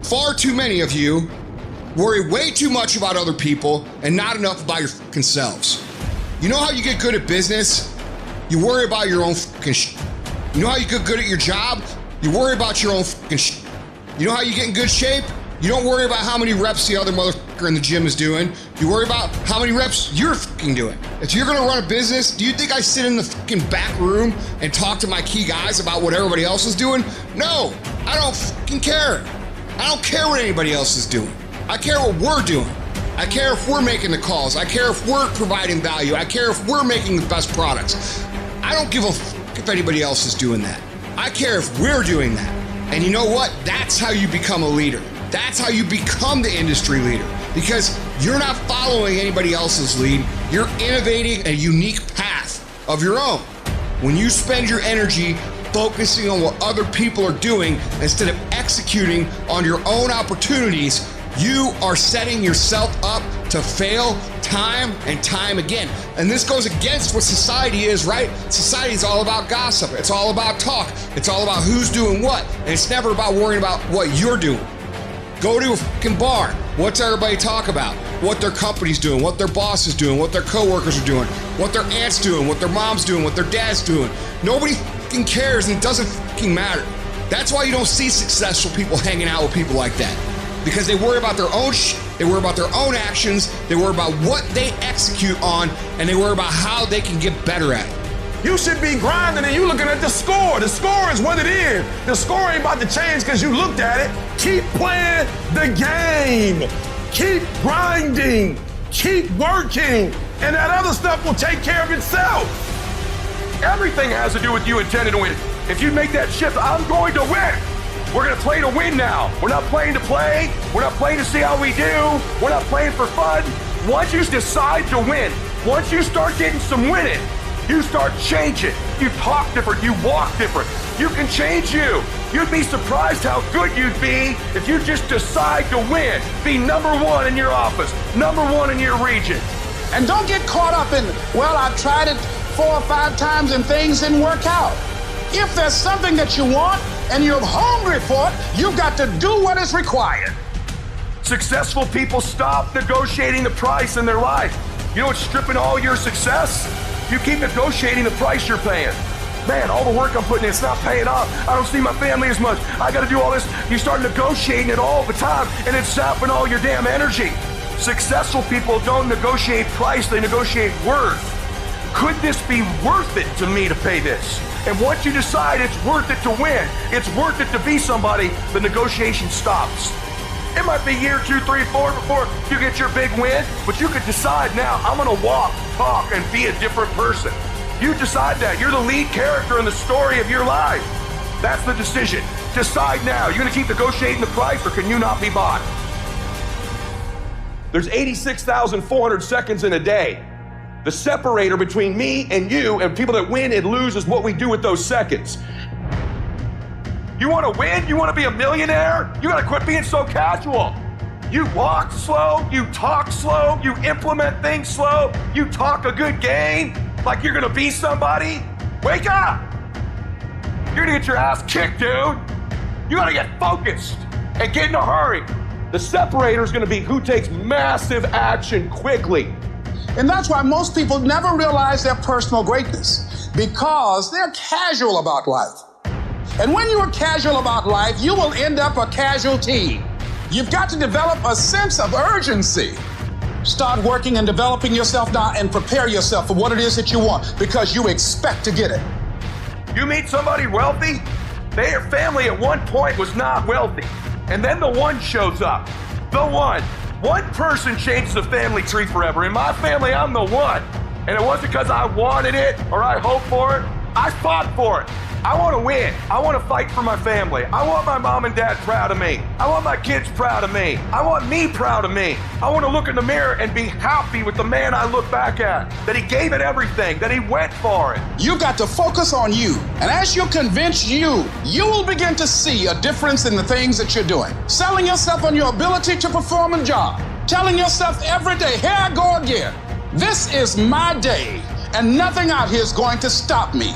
Far too many of you worry way too much about other people and not enough about your fucking selves. You know how you get good at business? You worry about your own fucking shit. You know how you get good at your job? You worry about your own fucking shit. You know how you get in good shape? You don't worry about how many reps the other motherfucker in the gym is doing. You worry about how many reps you're fucking doing. If you're gonna run a business, do you think I sit in the fucking back room and talk to my key guys about what everybody else is doing? No, I don't fucking care. I don't care what anybody else is doing. I care what we're doing. I care if we're making the calls. I care if we're providing value. I care if we're making the best products. I don't give a fuck if anybody else is doing that. I care if we're doing that. And you know what? That's how you become a leader. That's how you become the industry leader, because you're not following anybody else's lead. You're innovating a unique path of your own. When you spend your energy focusing on what other people are doing instead of executing on your own opportunities, you are setting yourself up to fail time and time again. And this goes against what society is, right? Society is all about gossip. It's all about talk. It's all about who's doing what. And it's never about worrying about what you're doing. Go to a fucking bar. What's everybody talk about? What their company's doing, what their boss is doing, what their coworkers are doing, what their aunt's doing, what their mom's doing, what their dad's doing. Nobody fucking cares, and it doesn't fucking matter. That's why you don't see successful people hanging out with people like that. Because they worry about their own shit, they worry about their own actions, they worry about what they execute on, and they worry about how they can get better at it. You should be grinding and you looking at the score. The score is what it is. The score ain't about to change because you looked at it. Keep playing the game. Keep grinding. Keep working. And that other stuff will take care of itself. Everything has to do with you intending to win. If you make that shift, I'm going to win. We're going to play to win now. We're not playing to play. We're not playing to see how we do. We're not playing for fun. Once you decide to win, once you start getting some winning, you start changing. You talk different. You walk different. You can change you. You'd be surprised how good you'd be if you just decide to win. Be number one in your office, number one in your region. And don't get caught up in, well, I've tried it 4 or 5 times and things didn't work out. If there's something that you want and you're hungry for it, you've got to do what is required. Successful people stop negotiating the price in their life. You know what's stripping all your success? You keep negotiating the price you're paying. Man, all the work I'm putting in, it's not paying off. I don't see my family as much. I got to do all this. You start negotiating it all the time, and it's sapping all your damn energy. Successful people don't negotiate price, they negotiate worth. Could this be worth it to me to pay this? And once you decide it's worth it to win, it's worth it to be somebody, the negotiation stops. It might be year 2, 3, 4 before you get your big win, but you could decide now, I'm gonna walk, talk, and be a different person. You decide that. You're the lead character in the story of your life. That's the decision. Decide now. You're gonna keep negotiating the price, or can you not be bought? There's 86,400 seconds in a day. The separator between me and you and people that win and lose is what we do with those seconds. You want to win? You want to be a millionaire? You got to quit being so casual. You walk slow, you talk slow, you implement things slow, you talk a good game like you're going to be somebody. Wake up! You're going to get your ass kicked, dude. You got to get focused and get in a hurry. The separator is going to be who takes massive action quickly. And that's why most people never realize their personal greatness, because they're casual about life. And when you are casual about life, you will end up a casualty. You've got to develop a sense of urgency. Start working and developing yourself now and prepare yourself for what it is that you want, because you expect to get it. You meet somebody wealthy, their family at one point was not wealthy. And then the one shows up. The one. One person changes the family tree forever. In my family, I'm the one. And it wasn't because I wanted it or I hoped for it. I fought for it. I want to win. I want to fight for my family. I want my mom and dad proud of me. I want my kids proud of me. I want me proud of me. I want to look in the mirror and be happy with the man I look back at, that he gave it everything, that he went for it. You've got to focus on you. And as you convince you will begin to see a difference in the things that you're doing. Selling yourself on your ability to perform a job. Telling yourself every day, here I go again. This is my day, and nothing out here is going to stop me.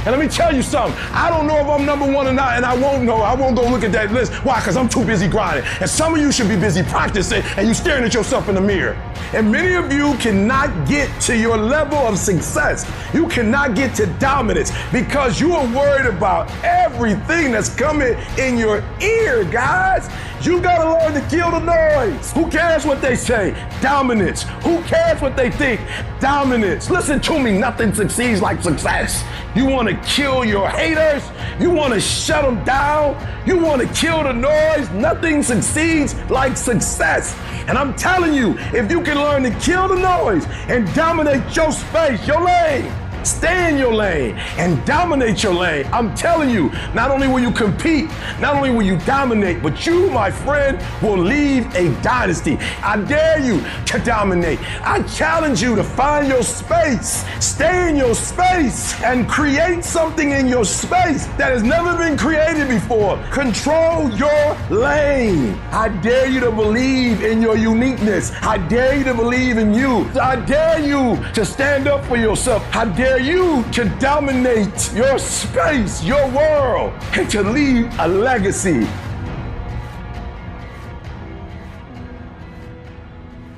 And let me tell you something, I don't know if I'm number one or not, and I won't know. I won't go look at that list. Why? Because I'm too busy grinding. And some of you should be busy practicing, and you staring at yourself in the mirror. And many of you cannot get to your level of success. You cannot get to dominance because you are worried about everything that's coming in your ear, guys. You gotta learn to kill the noise. Who cares what they say? Dominance. Who cares what they think? Dominance. Listen to me, nothing succeeds like success. You wanna kill your haters? You wanna shut them down? You wanna kill the noise? Nothing succeeds like success. And I'm telling you, if you can learn to kill the noise and dominate your space, your lane, stay in your lane and dominate your lane. I'm telling you, not only will you compete, not only will you dominate, but you, my friend, will leave a dynasty. I dare you to dominate. I challenge you to find your space, stay in your space, and create something in your space that has never been created before. Control your lane. I dare you to believe in your uniqueness. I dare you to believe in you. I dare you to stand up for yourself. I dare you to dominate your space, your world, and to leave a legacy.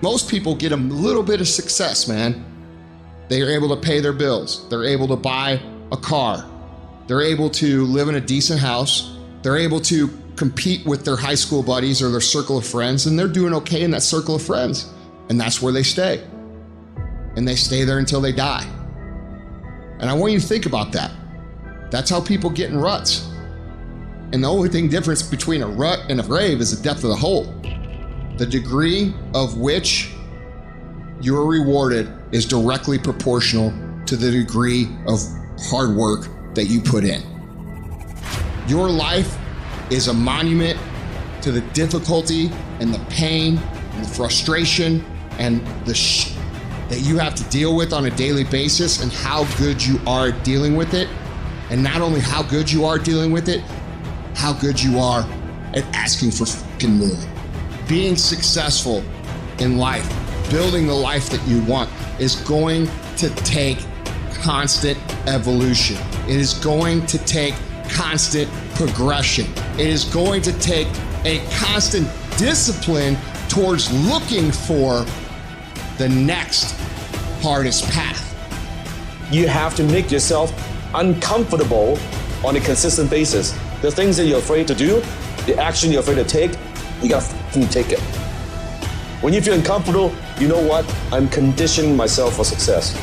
Most people get a little bit of success, man. They are able to pay their bills. They're able to buy a car. They're able to live in a decent house. They're able to compete with their high school buddies or their circle of friends, and they're doing okay in that circle of friends. And that's where they stay. And they stay there until they die. And I want you to think about that. That's how people get in ruts. And the only difference between a rut and a grave is the depth of the hole. The degree of which you're rewarded is directly proportional to the degree of hard work that you put in. Your life is a monument to the difficulty and the pain and the frustration and the that you have to deal with on a daily basis, and how good you are dealing with it. And not only how good you are dealing with it, how good you are at asking for fucking more. Being successful in life, building the life that you want, is going to take constant evolution. It is going to take constant progression. It is going to take a constant discipline towards looking for the next hardest path. You have to make yourself uncomfortable on a consistent basis. The things that you're afraid to do, the action you're afraid to take, you gotta take it. When you feel uncomfortable, you know what? I'm conditioning myself for success.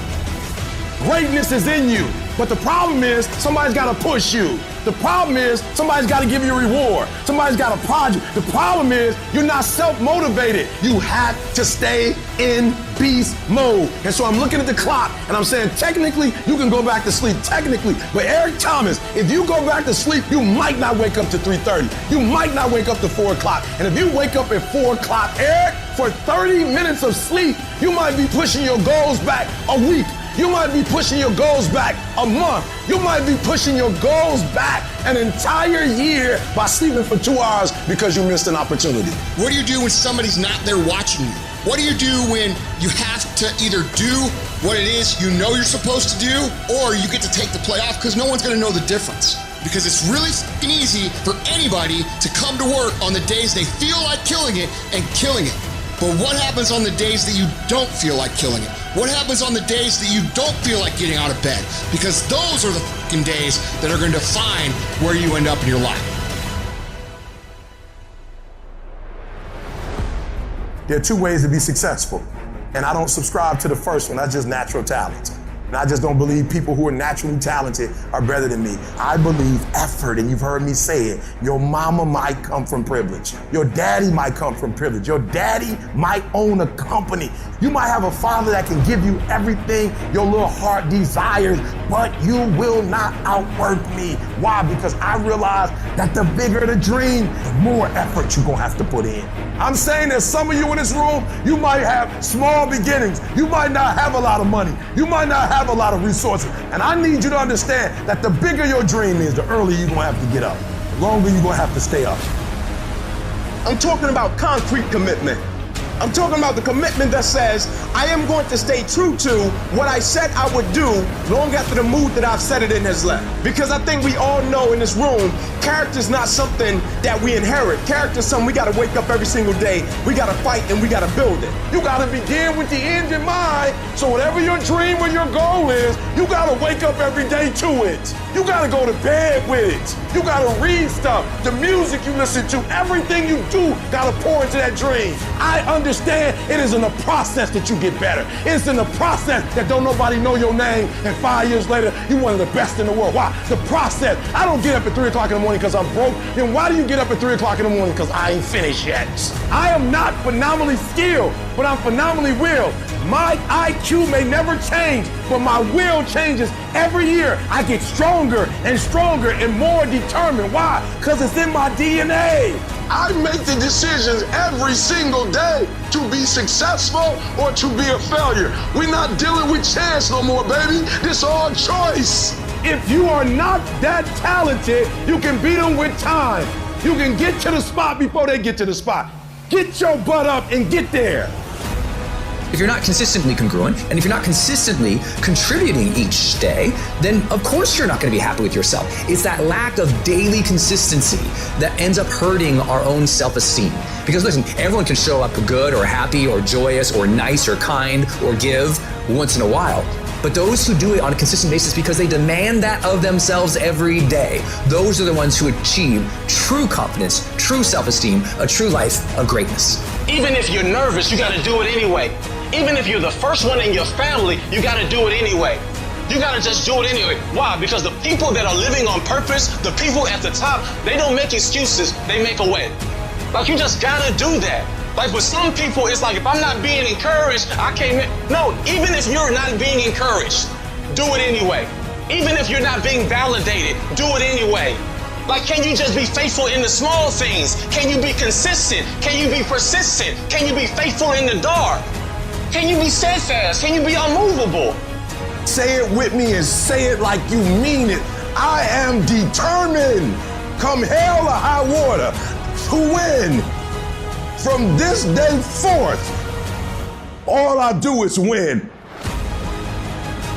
Greatness is in you, but the problem is somebody's gotta push you. The problem is somebody's gotta give you a reward. Somebody's got a project. The problem is you're not self-motivated. You have to stay in beast mode. And so I'm looking at the clock and I'm saying, technically, you can go back to sleep, technically. But Eric Thomas, if you go back to sleep, you might not wake up to 3:30. You might not wake up to 4 o'clock. And if you wake up at 4 o'clock, Eric, for 30 minutes of sleep, you might be pushing your goals back a week. You might be pushing your goals back a month. You might be pushing your goals back an entire year by sleeping for 2 hours because you missed an opportunity. What do you do when somebody's not there watching you? What do you do when you have to either do what it is you know you're supposed to do, or you get to take the play off because no one's gonna know the difference? Because it's really fucking easy for anybody to come to work on the days they feel like killing it and killing it. But what happens on the days that you don't feel like killing it? What happens on the days that you don't feel like getting out of bed? Because those are the fucking days that are going to define where you end up in your life. There are 2 ways to be successful, and I don't subscribe to the first one. That's just natural talent. And I just don't believe people who are naturally talented are better than me. I believe effort, and you've heard me say it. Your mama might come from privilege. Your daddy might come from privilege. Your daddy might own a company. You might have a father that can give you everything your little heart desires, but you will not outwork me. Why? Because I realize that the bigger the dream, the more effort you're gonna have to put in. I'm saying that some of you in this room, you might have small beginnings. You might not have a lot of money. You might not have a lot of resources. And I need you to understand that the bigger your dream is, the earlier you're gonna have to get up. The longer you're gonna have to stay up. I'm talking about concrete commitment. I'm talking about the commitment that says, I am going to stay true to what I said I would do long after the mood that I've said it in has left. Because I think we all know in this room, character's not something that we inherit. Character's something we gotta wake up every single day, we gotta fight, and we gotta build it. You gotta begin with the end in mind, so whatever your dream or your goal is, you gotta wake up every day to it. You gotta go to bed with it. You gotta read stuff, the music you listen to, everything you do gotta pour into that dream. I understand it is in the process that you get better. It's in the process that don't nobody know your name, and 5 years later, you one of the best in the world. Why? The process. I don't get up at 3 o'clock in the morning because I'm broke. Then why do you get up at 3 o'clock in the morning? Because I ain't finished yet. I am not phenomenally skilled, but I'm phenomenally willed. My IQ may never change, but my will changes every year. I get stronger and stronger and more determined. Why? Because it's in my DNA. I make the decisions every single day to be successful or to be a failure. We're not dealing with chance no more, baby. This all choice. If you are not that talented, you can beat them with time. You can get to the spot before they get to the spot. Get your butt up and get there. If you're not consistently congruent, and if you're not consistently contributing each day, then of course you're not going to be happy with yourself. It's that lack of daily consistency that ends up hurting our own self-esteem. Because listen, everyone can show up good or happy or joyous or nice or kind or give once in a while. But those who do it on a consistent basis because they demand that of themselves every day, those are the ones who achieve true confidence, true self-esteem, a true life of greatness. Even if you're nervous, you gotta do it anyway. Even if you're the first one in your family, you gotta do it anyway. You gotta just do it anyway. Why? Because the people that are living on purpose, the people at the top, they don't make excuses, they make a way. Like, you just gotta do that. Like, with some people, it's like, if I'm not being encouraged, I can't make... No, even if you're not being encouraged, do it anyway. Even if you're not being validated, do it anyway. Like, can you just be faithful in the small things? Can you be consistent? Can you be persistent? Can you be faithful in the dark? Can you be steadfast? Can you be unmovable? Say it with me and say it like you mean it. I am determined, come hell or high water, to win. From this day forth, all I do is win.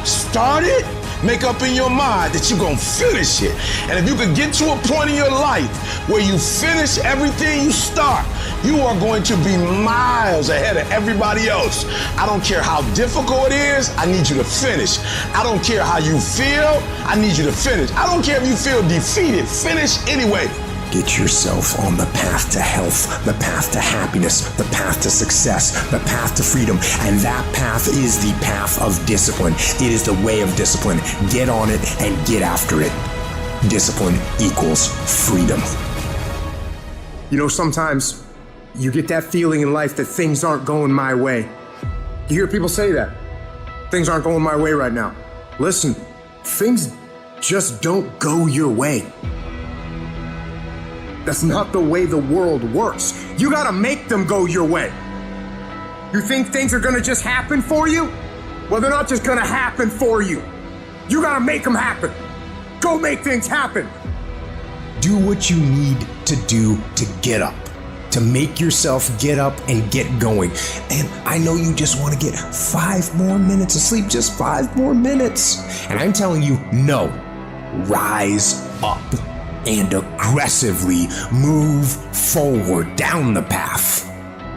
Start it, make up in your mind that you're gonna finish it. And if you could get to a point in your life where you finish everything you start, you are going to be miles ahead of everybody else. I don't care how difficult it is, I need you to finish. I don't care how you feel, I need you to finish. I don't care if you feel defeated, finish anyway. Get yourself on the path to health, the path to happiness, the path to success, the path to freedom. And that path is the path of discipline. It is the way of discipline. Get on it and get after it. Discipline equals freedom. You know, sometimes you get that feeling in life that things aren't going my way. You hear people say that. Things aren't going my way right now. Listen, things just don't go your way. That's not the way the world works. You gotta make them go your way. You think things are gonna just happen for you? Well, they're not just gonna happen for you. You gotta make them happen. Go make things happen. Do what you need to do to get up, to make yourself get up and get going. And I know you just want to get 5 more minutes of sleep, just 5 more minutes. And I'm telling you, no. Rise up and aggressively move forward down the path.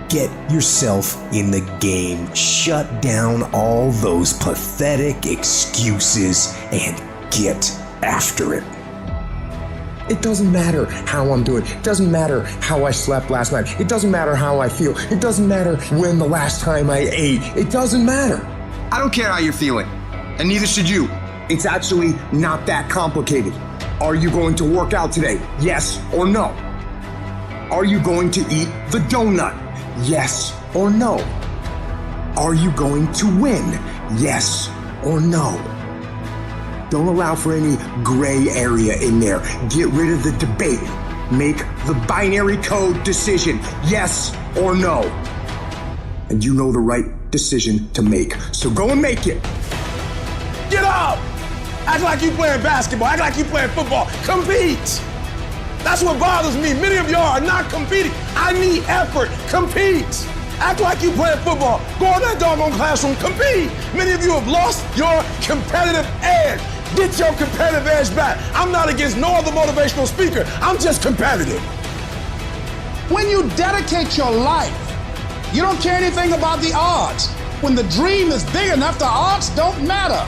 Get yourself in the game. Shut down all those pathetic excuses and get after it. It doesn't matter how I'm doing. It doesn't matter how I slept last night. It doesn't matter how I feel. It doesn't matter when the last time I ate. It doesn't matter. I don't care how you're feeling, and neither should you. It's actually not that complicated. Are you going to work out today? Yes or no? Are you going to eat the donut? Yes or no? Are you going to win? Yes or no? Don't allow for any gray area in there. Get rid of the debate. Make the binary code decision, yes or no. And you know the right decision to make. So go and make it. Get up! Act like you playing basketball. Act like you playing football. Compete! That's what bothers me. Many of y'all are not competing. I need effort. Compete! Act like you playing football. Go in that doggone classroom, compete. Many of you have lost your competitive edge. Get your competitive edge back. I'm not against no other motivational speaker. I'm just competitive. When you dedicate your life, you don't care anything about the odds. When the dream is big enough, the odds don't matter.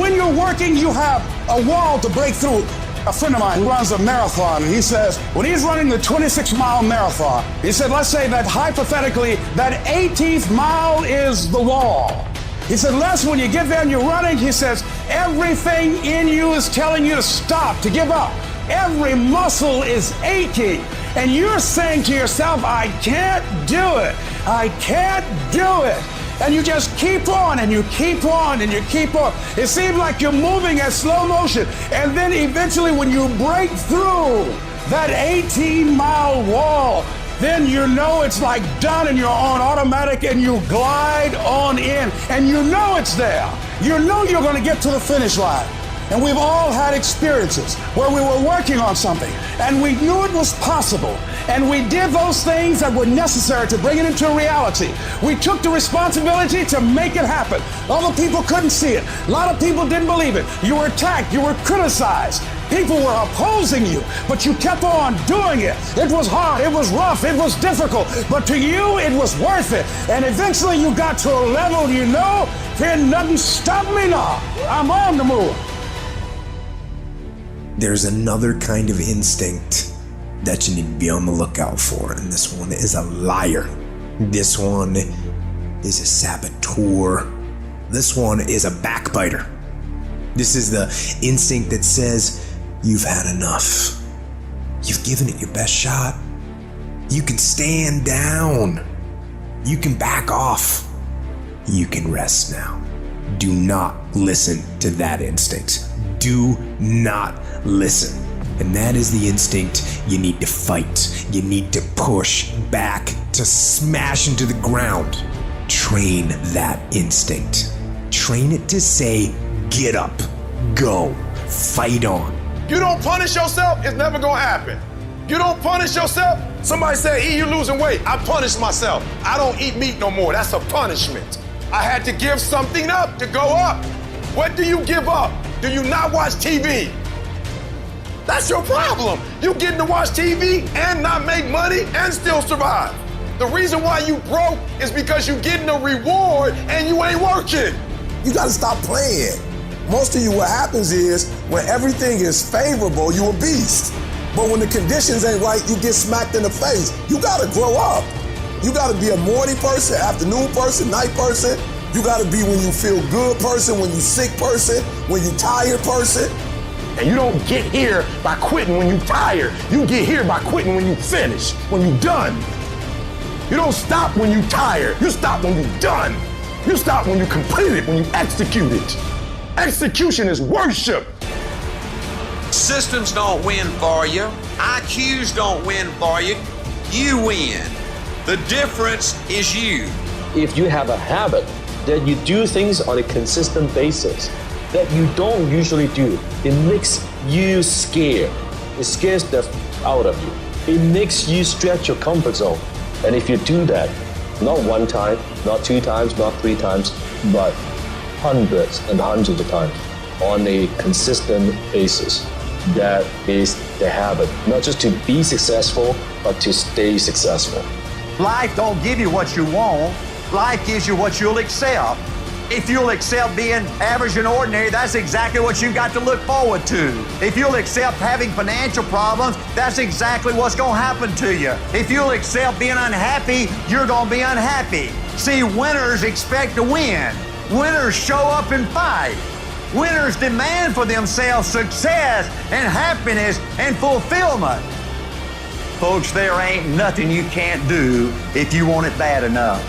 When you're working, you have a wall to break through. A friend of mine who runs a marathon, and he says, when he's running the 26-mile marathon, he said, let's say that hypothetically, that 18th mile is the wall. He said, Les, when you get there and you're running, he says, everything in you is telling you to stop, to give up. Every muscle is aching. And you're saying to yourself, I can't do it. I can't do it. And you just keep on and you keep on and you keep on. It seems like you're moving at slow motion. And then eventually when you break through that 18-mile wall, then you know it's like done and you're on automatic and you glide on in and you know it's there. You know you're going to get to the finish line. And we've all had experiences where we were working on something and we knew it was possible. And we did those things that were necessary to bring it into reality. We took the responsibility to make it happen. Other people couldn't see it. A lot of people didn't believe it. You were attacked. You were criticized. People were opposing you, but you kept on doing it. It was hard. It was rough. It was difficult. But to you, it was worth it. And eventually you got to a level, you know, can nothing stop me now. I'm on the move. There's another kind of instinct that you need to be on the lookout for, and this one is a liar. This one is a saboteur. This one is a backbiter. This is the instinct that says, you've had enough. You've given it your best shot. You can stand down. You can back off. You can rest now. Do not listen to that instinct. Do not listen. And that is the instinct you need to fight. You need to push back, to smash into the ground. Train that instinct. Train it to say, get up, go, fight on. You don't punish yourself, it's never gonna happen. You don't punish yourself. Somebody said, E, you losing weight. I punish myself. I don't eat meat no more. That's a punishment. I had to give something up to go up. What do you give up? Do you not watch TV? That's your problem. You getting to watch TV and not make money and still survive. The reason why you broke is because you getting a reward and you ain't working. You gotta stop playing. Most of you, what happens is when everything is favorable, you a beast. But when the conditions ain't right, you get smacked in the face. You gotta grow up. You gotta be a morning person, afternoon person, night person. You gotta be when you feel good person, when you sick person, when you tired person. And you don't get here by quitting when you tired. You get here by quitting when you finish, when you done. You don't stop when you tired. You stop when you done. You stop when you complete it, when you execute it. Execution is worship. Systems don't win for you. IQs don't win for you. You win. The difference is you. If you have a habit that you do things on a consistent basis that you don't usually do, it makes you scared. It scares the out of you. It makes you stretch your comfort zone. And if you do that, not one time, not two times, not three times, but hundreds and hundreds of times on a consistent basis, that is the habit. Not just to be successful, but to stay successful. Life don't give you what you want. Life gives you what you'll accept. If you'll accept being average and ordinary, that's exactly what you've got to look forward to. If you'll accept having financial problems, that's exactly what's going to happen to you. If you'll accept being unhappy, you're going to be unhappy. See, winners expect to win. Winners show up and fight. Winners demand for themselves success and happiness and fulfillment. Folks, there ain't nothing you can't do if you want it bad enough.